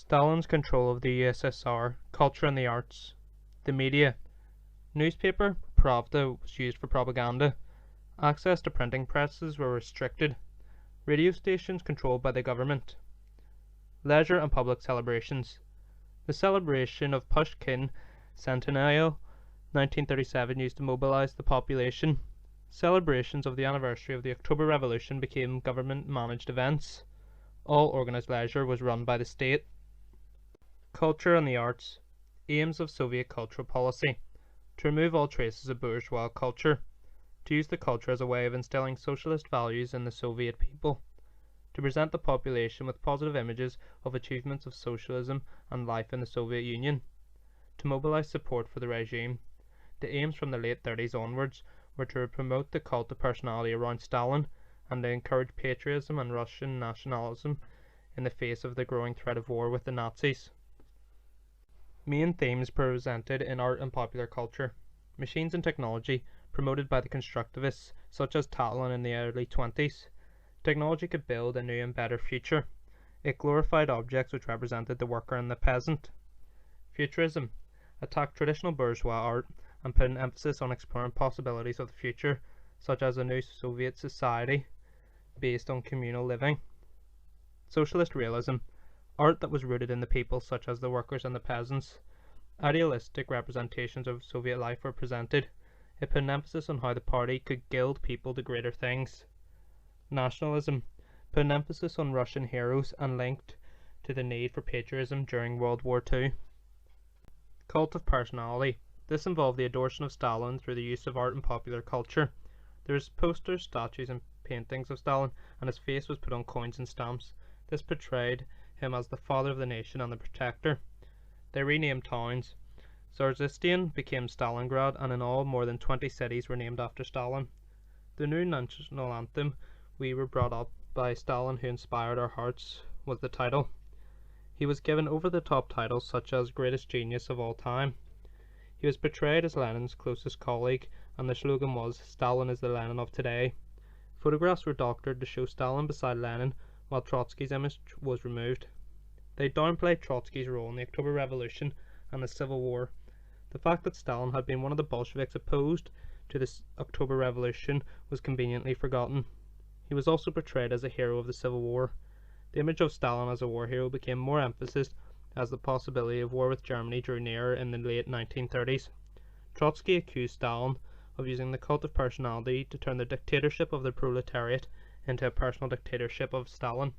Stalin's control of the USSR, culture and the arts. The media. Newspaper, Pravda, was used for propaganda. Access to printing presses were restricted. Radio stations controlled by the government. Leisure and public celebrations. The celebration of Pushkin Centennial 1937 used to mobilize the population. Celebrations of the anniversary of the October Revolution became government-managed events. All organized leisure was run by the state. Culture and the arts. Aims of Soviet cultural policy. To remove all traces of bourgeois culture. To use the culture as a way of instilling socialist values in the Soviet people. To present the population with positive images of achievements of socialism and life in the Soviet Union. To mobilize support for the regime. The aims from the late 30s onwards were to promote the cult of personality around Stalin and to encourage patriotism and Russian nationalism in the face of the growing threat of war with the Nazis. Main themes presented in art and popular culture. Machines and technology, promoted by the constructivists such as Stalin in the early 20s. Technology could build a new and better future. It glorified objects which represented the worker and the peasant. Futurism attacked traditional bourgeois art and put an emphasis on exploring possibilities of the future, such as a new Soviet society based on communal living. Socialist realism, art that was rooted in the people such as the workers and the peasants. Idealistic representations of Soviet life were presented. It put an emphasis on how the party could gild people to greater things. Nationalism put an emphasis on Russian heroes and linked to the need for patriotism during World War II. Cult of personality. This involved the adoration of Stalin through the use of art and popular culture. There is posters, statues and paintings of Stalin, and his face was put on coins and stamps. This portrayed him as the father of the nation and the protector. They renamed towns. Zarzistan became Stalingrad, and in all more than 20 cities were named after Stalin. The new national anthem, "We Were Brought Up by Stalin Who Inspired Our Hearts," was the title. He was given over-the-top titles such as Greatest Genius of All Time. He was portrayed as Lenin's closest colleague, and the slogan was, "Stalin is the Lenin of today." Photographs were doctored to show Stalin beside Lenin, while Trotsky's image was removed. They downplayed Trotsky's role in the October Revolution and the Civil War. The fact that Stalin had been one of the Bolsheviks opposed to the October Revolution was conveniently forgotten. He was also portrayed as a hero of the Civil War. The image of Stalin as a war hero became more emphasized as the possibility of war with Germany drew nearer in the late 1930s. Trotsky accused Stalin of using the cult of personality to turn the dictatorship of the proletariat into a personal dictatorship of Stalin.